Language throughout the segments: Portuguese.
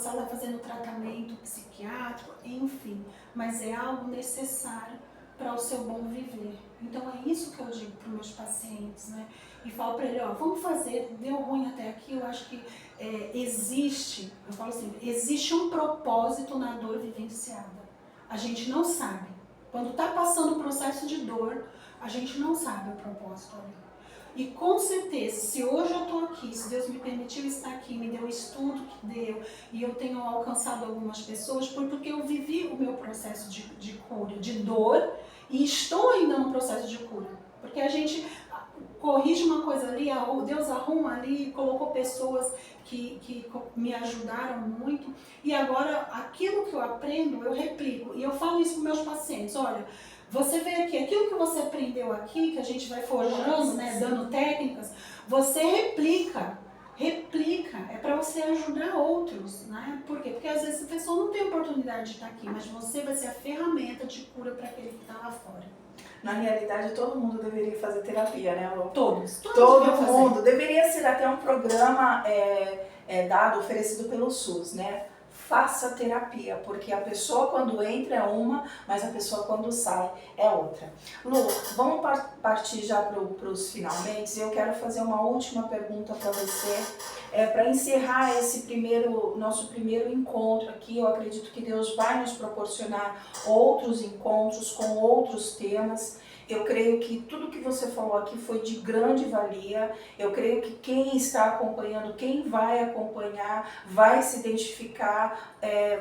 se ela está fazendo tratamento psiquiátrico, enfim, mas é algo necessário para o seu bom viver. Então é isso que eu digo para os meus pacientes, né? E falo para ele, ó, vamos fazer, deu ruim até aqui, eu acho que existe, eu falo assim, existe um propósito na dor vivenciada. A gente não sabe. Quando está passando o processo de dor, a gente não sabe o propósito ali. E com certeza, se hoje eu estou aqui, se Deus me permitiu estar aqui, me deu o estudo que deu, e eu tenho alcançado algumas pessoas, foi porque eu vivi o meu processo de cura, de dor, e estou ainda no processo de cura. Porque a gente corrige uma coisa ali, Deus arruma ali, colocou pessoas que me ajudaram muito, e agora aquilo que eu aprendo, eu replico. E eu falo isso para meus pacientes, olha, você vê aqui, aquilo que você aprendeu aqui, que a gente vai forjando, né, dando técnicas, você replica, é para você ajudar outros, né? Por quê? Porque às vezes a pessoa não tem oportunidade de estar aqui, mas você vai ser a ferramenta de cura para aquele que está lá fora. Na realidade, todo mundo deveria fazer terapia, né, Lu? Todos Todo mundo. Deveria ser até um programa oferecido pelo SUS, né? Faça terapia, porque a pessoa quando entra é uma, mas a pessoa quando sai é outra. Lu, vamos partir já para os finalmente. Eu quero fazer uma última pergunta para você, para encerrar esse nosso primeiro encontro aqui. Eu acredito que Deus vai nos proporcionar outros encontros com outros temas. Eu creio que tudo que você falou aqui foi de grande valia. Eu creio que quem está acompanhando, quem vai acompanhar, vai se identificar.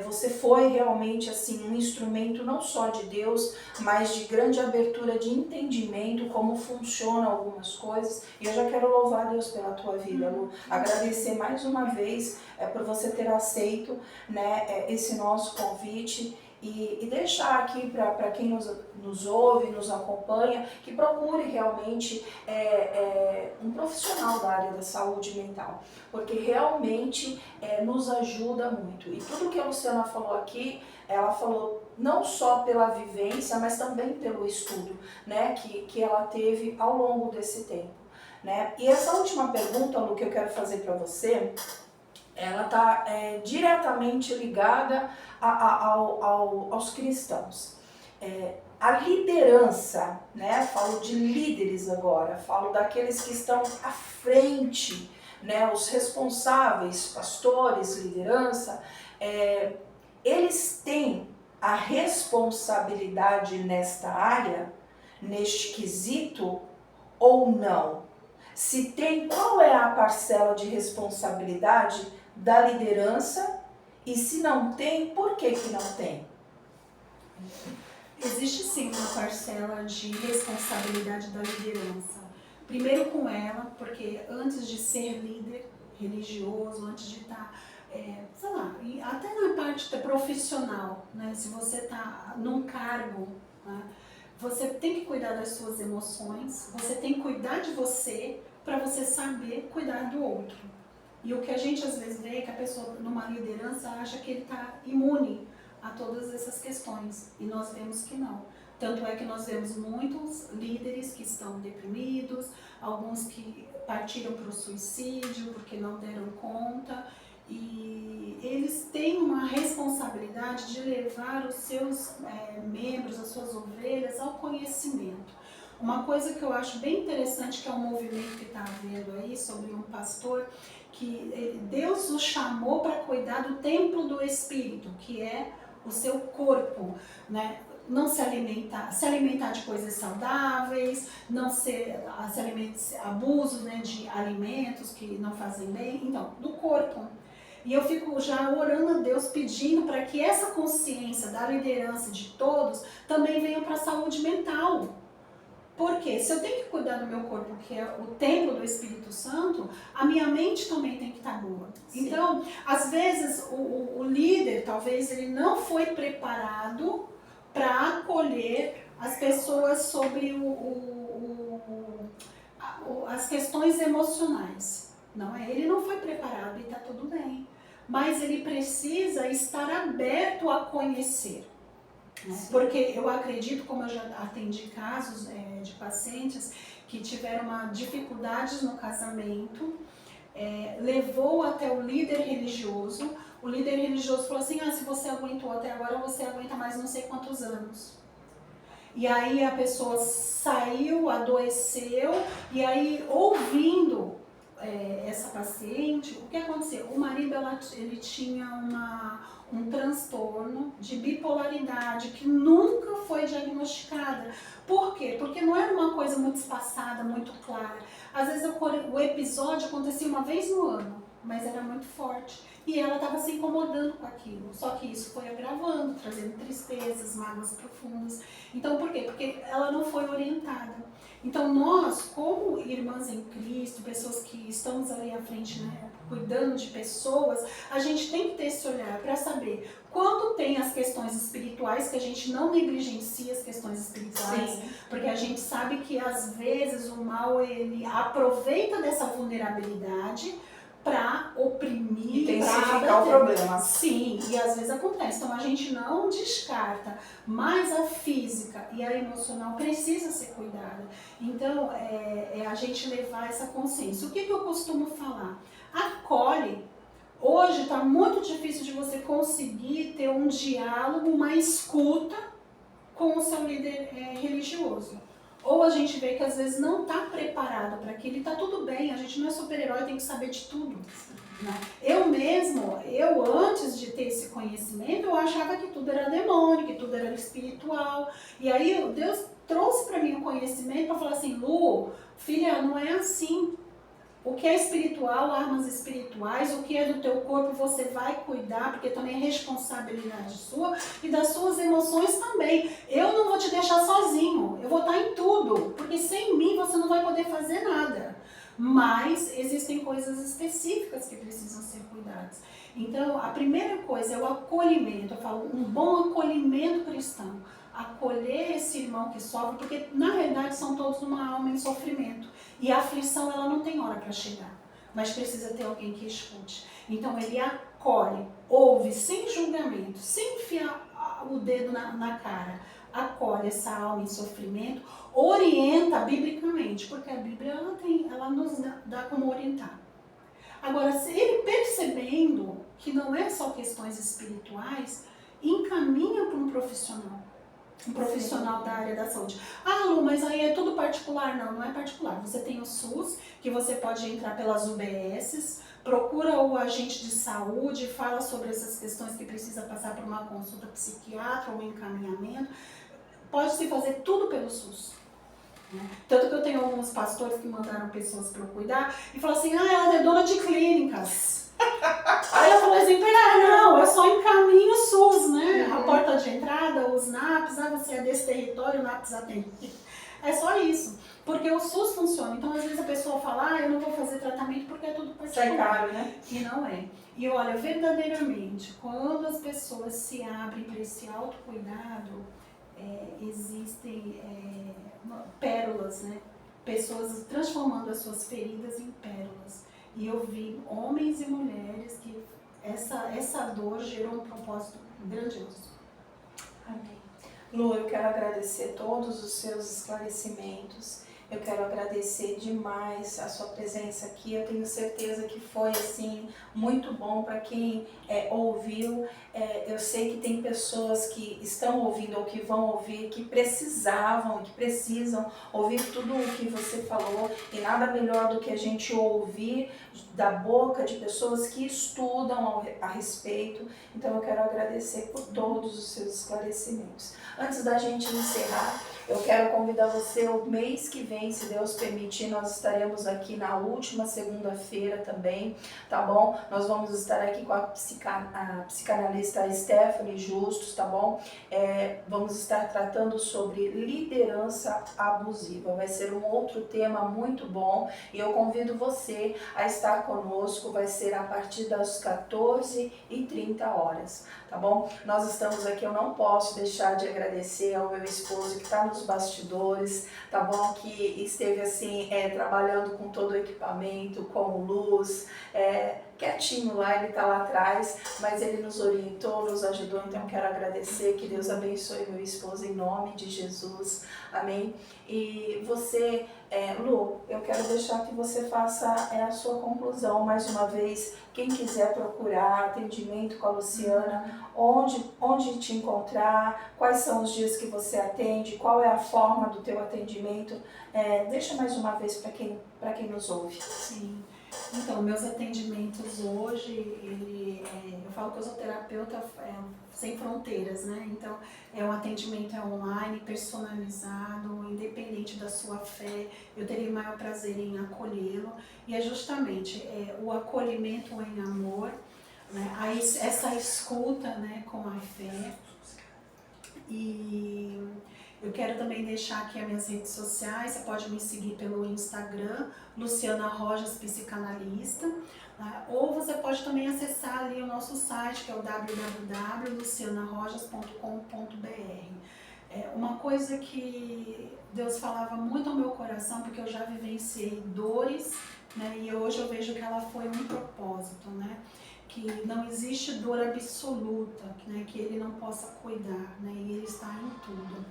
Você foi realmente assim um instrumento não só de Deus, mas de grande abertura de entendimento, como funcionam algumas coisas. E eu já quero louvar a Deus pela tua vida, Lu. Agradecer mais uma vez por você ter aceito, né, esse nosso convite. E deixar aqui para quem nos ouve, nos acompanha, que procure realmente um profissional da área da saúde mental, porque realmente nos ajuda muito. E tudo que a Luciana falou aqui, ela falou não só pela vivência, mas também pelo estudo, né, que ela teve ao longo desse tempo, né? E essa última pergunta, Lu, que eu quero fazer para você, ela está diretamente ligada aos cristãos. A liderança, né? Falo de líderes agora, falo daqueles que estão à frente, né? Os responsáveis, pastores, liderança, eles têm a responsabilidade nesta área, neste quesito, ou não? Se tem, qual é a parcela de responsabilidade da liderança? E se não tem, por que não tem? Existe sim uma parcela de responsabilidade da liderança. Primeiro com ela, porque antes de ser líder religioso, antes de estar, sei lá, até na parte profissional, né? Se você está num cargo, né? Você tem que cuidar das suas emoções, você tem que cuidar de você para você saber cuidar do outro. E o que a gente às vezes vê é que a pessoa numa liderança acha que ele está imune a todas essas questões, e nós vemos que não. Tanto é que nós vemos muitos líderes que estão deprimidos, alguns que partiram para o suicídio porque não deram conta, e eles têm uma responsabilidade de levar os seus membros, as suas ovelhas ao conhecimento. Uma coisa que eu acho bem interessante, que é um movimento que está havendo aí, sobre um pastor, que Deus o chamou para cuidar do templo do Espírito, que é o seu corpo, né? Não se alimentar de coisas saudáveis, não se alimentar abusos, né, de alimentos que não fazem bem, então, do corpo. E eu fico já orando a Deus, pedindo para que essa consciência da liderança de todos também venha para a saúde mental. Porque se eu tenho que cuidar do meu corpo, que é o templo do Espírito Santo, a minha mente também tem que estar boa. Sim. Então, às vezes, o líder, talvez ele não foi preparado para acolher as pessoas sobre as questões emocionais. Não é? Ele não foi preparado e está tudo bem. Mas ele precisa estar aberto a conhecer. Porque eu acredito, como eu já atendi casos de pacientes que tiveram dificuldades no casamento, levou até o líder religioso, O líder religioso falou assim, se você aguentou até agora, você aguenta mais não sei quantos anos. E aí a pessoa saiu, adoeceu, e aí ouvindo essa paciente, o que aconteceu? O marido ele tinha um transtorno de bipolaridade que nunca foi diagnosticada. Por quê? Porque não era uma coisa muito espaçada, muito clara. Às vezes o episódio acontecia uma vez no ano, mas era muito forte. E ela estava se incomodando com aquilo. Só que isso foi agravando, trazendo tristezas, mágoas profundas. Então, por quê? Porque ela não foi orientada. Então, nós, como irmãs em Cristo, pessoas que estamos ali à frente, né, cuidando de pessoas, a gente tem que ter esse olhar para saber quando tem as questões espirituais, que a gente não negligencia as questões espirituais, sim, porque a gente sabe que às vezes o mal, ele aproveita dessa vulnerabilidade para oprimir, intensificar o problema. Sim, e às vezes acontece. Então a gente não descarta, mas a física e a emocional precisa ser cuidada. Então a gente levar essa consciência. O que eu costumo falar? Acolhe. Hoje está muito difícil de você conseguir ter um diálogo, uma escuta com o seu líder religioso. Ou a gente vê que às vezes não está preparado para aquilo e está tudo bem, a gente não é super-herói, tem que saber de tudo. Né? Eu antes de ter esse conhecimento, eu achava que tudo era demônio, que tudo era espiritual. E aí Deus trouxe para mim o conhecimento para falar assim, Lu, filha, não é assim. O que é espiritual, armas espirituais, o que é do teu corpo você vai cuidar, porque também é responsabilidade sua e das suas emoções também. Eu não vou te deixar sozinho, eu vou estar em tudo, porque sem mim você não vai poder fazer nada. Mas existem coisas específicas que precisam ser cuidadas. Então, a primeira coisa é o acolhimento, eu falo, um bom acolhimento cristão. Acolher esse irmão que sofre, porque na realidade são todos uma alma em sofrimento. E a aflição, ela não tem hora para chegar, mas precisa ter alguém que escute. Então ele acolhe, ouve, sem julgamento, sem enfiar o dedo na cara. Acolhe essa alma em sofrimento, orienta biblicamente, porque a Bíblia ela nos dá como orientar. Agora, se ele percebendo que não é só questões espirituais, encaminha para um profissional. Um profissional da área da saúde. Lu, mas aí é tudo particular? Não, não é particular. Você tem o SUS, que você pode entrar pelas UBSs, procura o agente de saúde, fala sobre essas questões que precisa passar por uma consulta psiquiatra ou um encaminhamento. Pode-se fazer tudo pelo SUS. Tanto que eu tenho alguns pastores que mandaram pessoas para eu cuidar e falaram assim, ela é dona de clínicas. Aí eu falei assim, não, eu só encaminho o SUS, né? A porta de entrada, os NAPs, você é desse território, o NAPs atende. É só isso, porque o SUS funciona. Então, às vezes a pessoa fala, eu não vou fazer tratamento porque é tudo particular. Sai caro, né? E não é. E olha, verdadeiramente, quando as pessoas se abrem para esse autocuidado, existem pérolas, né? Pessoas transformando as suas feridas em pérolas. E eu vi homens e mulheres que essa dor gerou um propósito grandioso. Amém. Lu, eu quero agradecer todos os seus esclarecimentos. Eu quero agradecer demais a sua presença aqui. Eu tenho certeza que foi assim muito bom para quem ouviu. Eu sei que tem pessoas que estão ouvindo ou que vão ouvir, que precisavam, que precisam ouvir tudo o que você falou. E nada melhor do que a gente ouvir da boca de pessoas que estudam a respeito. Então eu quero agradecer por todos os seus esclarecimentos. Antes da gente encerrar, eu quero convidar você o mês que vem, se Deus permitir, nós estaremos aqui na última segunda-feira também, tá bom? Nós vamos estar aqui com a psicanalista Stephanie Justus, tá bom? Vamos estar tratando sobre liderança abusiva. Vai ser um outro tema muito bom e eu convido você a estar conosco. Vai ser a partir das 14h30, tá bom? Nós estamos aqui, eu não posso deixar de agradecer ao meu esposo que está nos bastidores, tá bom? Que esteve assim, trabalhando com todo o equipamento, com luz, quietinho lá, ele tá lá atrás, mas ele nos orientou, nos ajudou, então quero agradecer, que Deus abençoe meu esposo em nome de Jesus, amém? E você, Lu, eu quero deixar que você faça a sua conclusão mais uma vez. Quem quiser procurar atendimento com a Luciana, onde te encontrar, quais são os dias que você atende, qual é a forma do teu atendimento, deixa mais uma vez para quem nos ouve. Sim. Então, meus atendimentos hoje, eu falo que eu sou terapeuta sem fronteiras, né? Então, o atendimento é online, personalizado, independente da sua fé. Eu teria o maior prazer em acolhê-lo. E é justamente o acolhimento em amor, né? Essa escuta, né, com a fé. E eu quero também deixar aqui as minhas redes sociais. Você pode me seguir pelo Instagram, Luciana Rojas Psicanalista, né? Ou você pode também acessar ali o nosso site, que é o www.lucianarojas.com.br. Uma coisa que Deus falava muito ao meu coração, porque eu já vivenciei dores, né? E hoje eu vejo que ela foi um propósito, né? Que não existe dor absoluta, né? Que Ele não possa cuidar, né? E Ele está em tudo.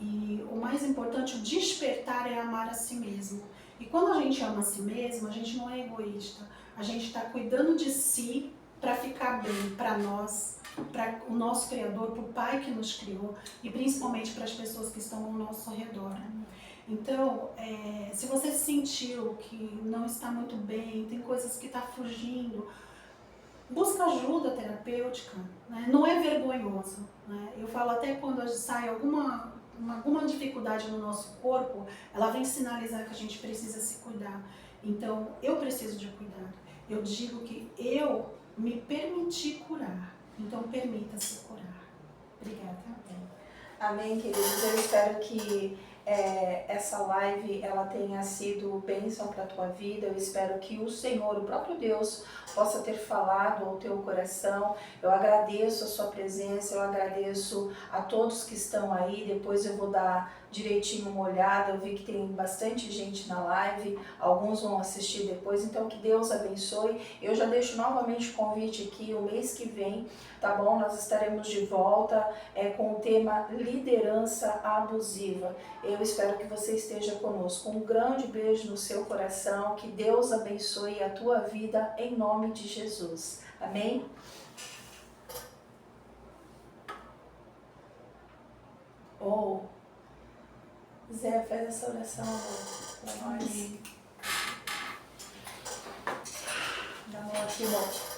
E o mais importante, o despertar, é amar a si mesmo. E quando a gente ama a si mesmo, a gente não é egoísta. A gente está cuidando de si para ficar bem, para nós, para o nosso Criador, para o Pai que nos criou e principalmente para as pessoas que estão ao nosso redor. Então, se você sentiu que não está muito bem, tem coisas que está fugindo, busca ajuda terapêutica, né? Não é vergonhoso, né? Eu falo até quando sai alguma dificuldade no nosso corpo, ela vem sinalizar que a gente precisa se cuidar. Então, eu preciso de cuidado. Eu digo que eu me permiti curar, então permita-se curar. Obrigada. Amém, queridos. Eu espero que essa live ela tenha sido bênção para a tua vida. Eu espero que o Senhor, o próprio Deus, possa ter falado ao teu coração. Eu agradeço a sua presença, eu agradeço a todos que estão aí. Depois eu vou dar direitinho uma olhada. Eu vi que tem bastante gente na live, alguns vão assistir depois, então que Deus abençoe. Eu já deixo novamente o convite aqui, o mês que vem, tá bom? Nós estaremos de volta com o tema liderança abusiva. Eu espero que você esteja conosco. Um grande beijo no seu coração, que Deus abençoe a tua vida em nome de Jesus. Amém? Zé, faz essa oração para nós. Amém. Dá uma mão aqui, ó.